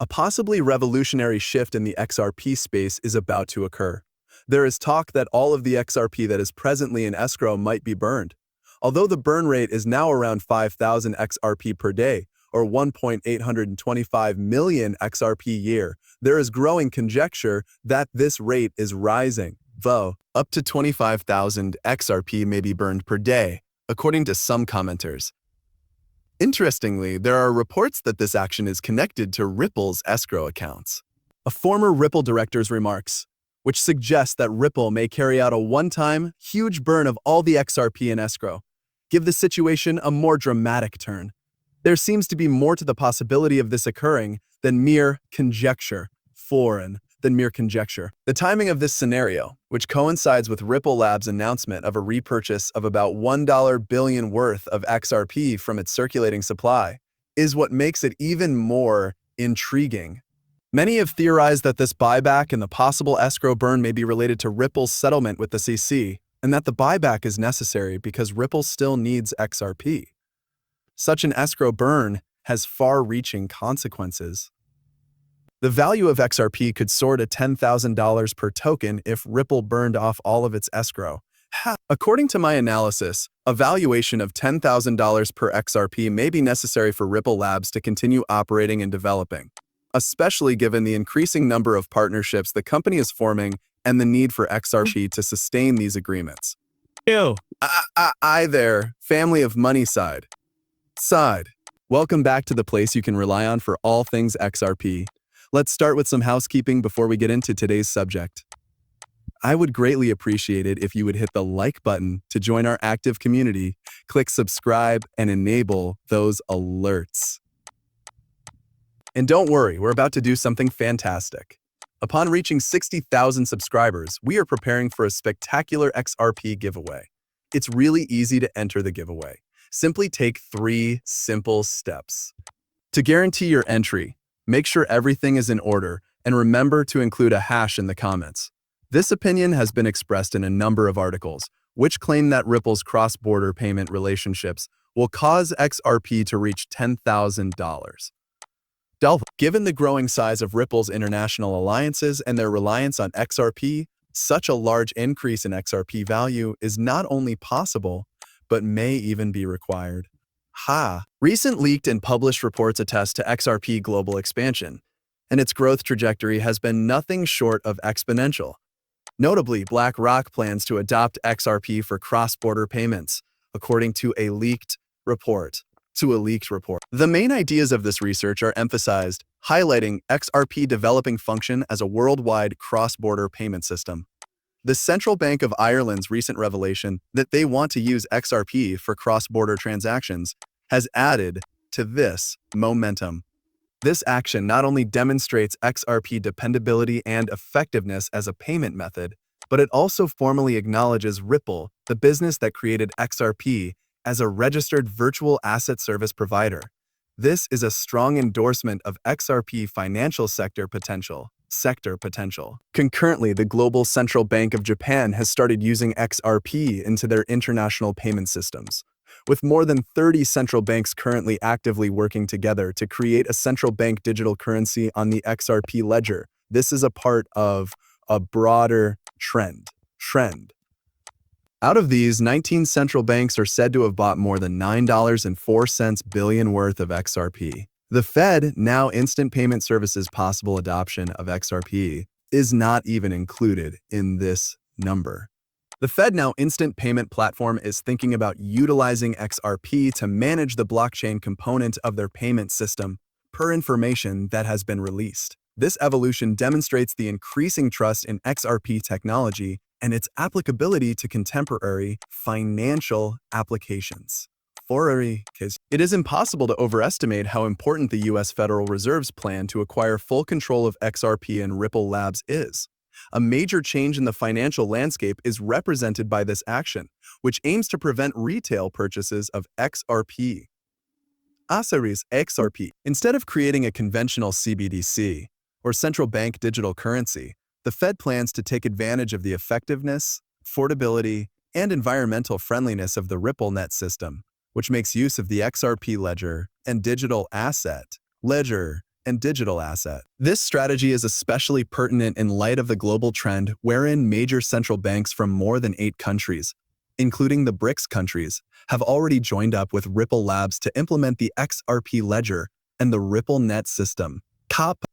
A possibly revolutionary shift in the XRP space is about to occur. There is talk that all of the XRP that is presently in escrow might be burned. Although the burn rate is now around 5,000 XRP per day, or 1.825 million XRP a year, there is growing conjecture that this rate is rising. Though, up to 25,000 XRP may be burned per day, according to some commenters. Interestingly, there are reports that this action is connected to Ripple's escrow accounts. A former Ripple director's remarks, which suggests that Ripple may carry out a one-time, huge burn of all the XRP in escrow, give the situation a more dramatic turn. There seems to be more to the possibility of this occurring than mere conjecture. The timing of this scenario, which coincides with Ripple Labs' announcement of a repurchase of about $1 billion worth of XRP from its circulating supply, is what makes it even more intriguing. Many have theorized that this buyback and the possible escrow burn may be related to Ripple's settlement with the CC, and that the buyback is necessary because Ripple still needs XRP. Such an escrow burn has far-reaching consequences. The value of XRP could soar to $10,000 per token if Ripple burned off all of its escrow. According to my analysis, a valuation of $10,000 per XRP may be necessary for Ripple Labs to continue operating and developing, especially given the increasing number of partnerships the company is forming and the need for XRP to sustain these agreements. Ew. Hi there, family of money side. Welcome back to the place you can rely on for all things XRP. Let's start with some housekeeping before we get into today's subject. I would greatly appreciate it if you would hit the like button to join our active community, click subscribe, and enable those alerts. And don't worry, we're about to do something fantastic. Upon reaching 60,000 subscribers, we are preparing for a spectacular XRP giveaway. It's really easy to enter the giveaway. Simply take 3 simple steps. To guarantee your entry, make sure everything is in order, and remember to include a hash in the comments. This opinion has been expressed in a number of articles, which claim that Ripple's cross-border payment relationships will cause XRP to reach $10,000. Given the growing size of Ripple's international alliances and their reliance on XRP, such a large increase in XRP value is not only possible, but may even be required. Recent leaked and published reports attest to XRP global expansion, and its growth trajectory has been nothing short of exponential. Notably, BlackRock plans to adopt XRP for cross-border payments, according to a leaked report. The main ideas of this research are emphasized, highlighting XRP developing function as a worldwide cross-border payment system. The Central Bank of Ireland's recent revelation that they want to use XRP for cross-border transactions has added to this momentum. This action not only demonstrates XRP dependability and effectiveness as a payment method, but it also formally acknowledges Ripple, the business that created XRP, as a registered virtual asset service provider. This is a strong endorsement of XRP financial sector potential. Concurrently, the Global Central Bank of Japan has started using XRP into their international payment systems, with more than 30 central banks currently actively working together to create a central bank digital currency on the XRP ledger. This is a part of a broader trend. Out of these, 19 central banks are said to have bought more than $9.04 billion worth of XRP. The Fed, now Instant Payment Services possible adoption of XRP, is not even included in this number. The Fed Now Instant Payment Platform is thinking about utilizing XRP to manage the blockchain component of their payment system, per information that has been released. This evolution demonstrates the increasing trust in XRP technology and its applicability to contemporary financial applications. It is impossible to overestimate how important the U.S. Federal Reserve's plan to acquire full control of XRP and Ripple Labs is. A major change in the financial landscape is represented by this action, which aims to prevent retail purchases of XRP. Instead of creating a conventional CBDC, or central bank digital currency, the Fed plans to take advantage of the effectiveness, affordability, and environmental friendliness of the RippleNet system, which makes use of the XRP ledger and digital asset and digital asset. This strategy is especially pertinent in light of the global trend wherein major central banks from more than 8 countries, including the BRICS countries, have already joined up with Ripple Labs to implement the XRP ledger and the Ripple Net system.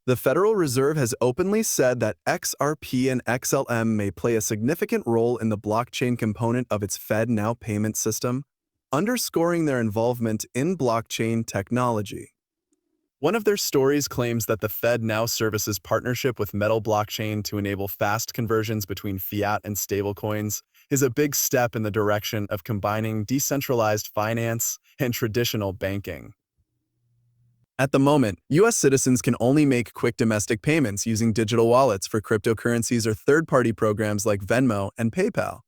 The Federal Reserve has openly said that XRP and XLM may play a significant role in the blockchain component of its FedNow payment system, underscoring their involvement in blockchain technology. One of their stories claims that the FedNow services partnership with Metal Blockchain to enable fast conversions between fiat and stablecoins is a big step in the direction of combining decentralized finance and traditional banking. At the moment, U.S. citizens can only make quick domestic payments using digital wallets for cryptocurrencies or third-party programs like Venmo and PayPal.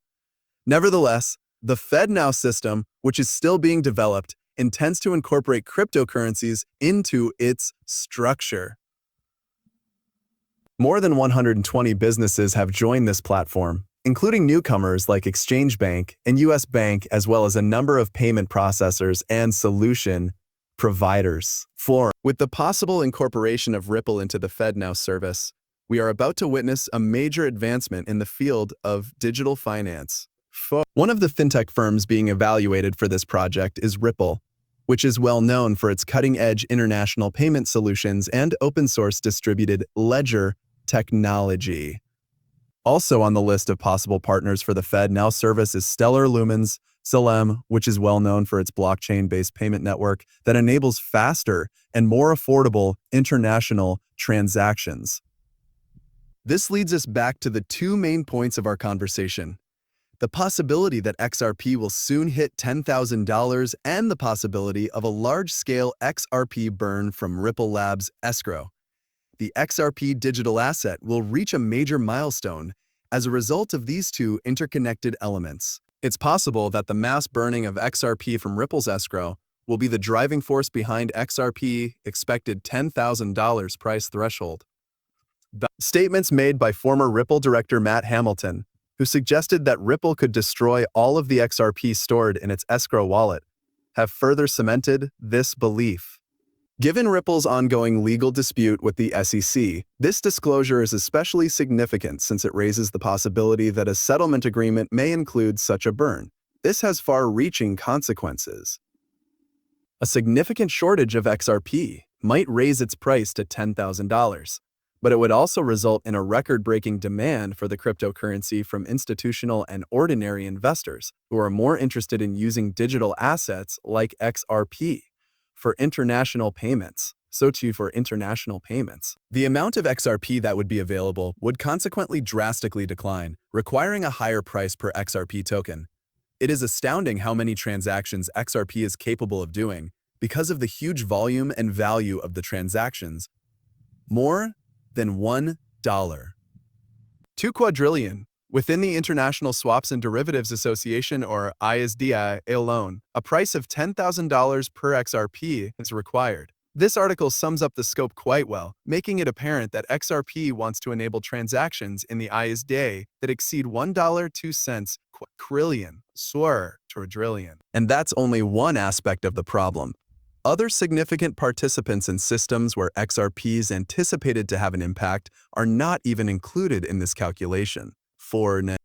Nevertheless, the FedNow system, which is still being developed, intends to incorporate cryptocurrencies into its structure. More than 120 businesses have joined this platform, including newcomers like Exchange Bank and U.S. Bank, as well as a number of payment processors and solution providers. With the possible incorporation of Ripple into the FedNow service, we are about to witness a major advancement in the field of digital finance. One of the fintech firms being evaluated for this project is Ripple, which is well known for its cutting-edge international payment solutions and open-source distributed ledger technology. Also on the list of possible partners for the FedNow service is Stellar Lumens Salem, which is well known for its blockchain-based payment network that enables faster and more affordable international transactions. This leads us back to the 2 main points of our conversation: the possibility that XRP will soon hit $10,000 and the possibility of a large-scale XRP burn from Ripple Labs escrow. The XRP digital asset will reach a major milestone as a result of these 2 interconnected elements. It's possible that the mass burning of XRP from Ripple's escrow will be the driving force behind XRP expected $10,000 price threshold. Statements made by former Ripple director Matt Hamilton, who suggested that Ripple could destroy all of the XRP stored in its escrow wallet, have further cemented this belief. Given Ripple's ongoing legal dispute with the SEC, this disclosure is especially significant since it raises the possibility that a settlement agreement may include such a burn. This has far-reaching consequences. A significant shortage of XRP might raise its price to $10,000, but it would also result in a record-breaking demand for the cryptocurrency from institutional and ordinary investors who are more interested in using digital assets like XRP for international payments. For international payments, the amount of XRP that would be available would consequently drastically decline, requiring a higher price per XRP token. It is astounding how many transactions XRP is capable of doing because of the huge volume and value of the transactions. More than $1. 2 quadrillion. Within the International Swaps and Derivatives Association, or ISDA alone, a price of $10,000 per XRP is required. This article sums up the scope quite well, making it apparent that XRP wants to enable transactions in the ISDA that exceed $1.02 quadrillion, trillion. And that's only one aspect of the problem. Other significant participants in systems where XRP is anticipated to have an impact are not even included in this calculation.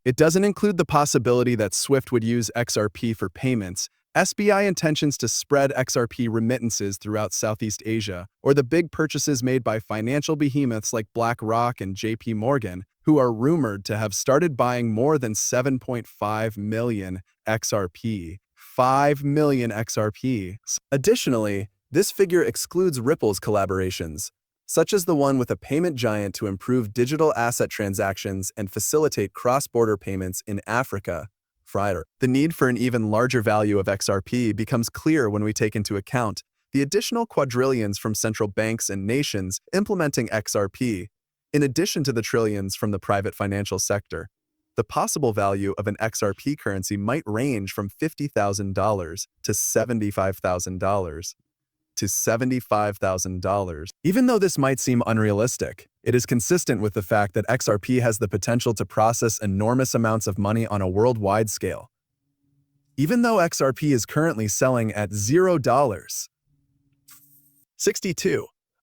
It doesn't include the possibility that SWIFT would use XRP for payments, SBI intentions to spread XRP remittances throughout Southeast Asia, or the big purchases made by financial behemoths like BlackRock and JP Morgan, who are rumored to have started buying more than 7.5 million XRP. 5 million XRP. Additionally, this figure excludes Ripple's collaborations, such as the one with a payment giant to improve digital asset transactions and facilitate cross-border payments in Africa. The need for an even larger value of XRP becomes clear when we take into account the additional quadrillions from central banks and nations implementing XRP, in addition to the trillions from the private financial sector. The possible value of an XRP currency might range from $50,000 to $75,000. Even though this might seem unrealistic, it is consistent with the fact that XRP has the potential to process enormous amounts of money on a worldwide scale. Even though XRP is currently selling at $0.62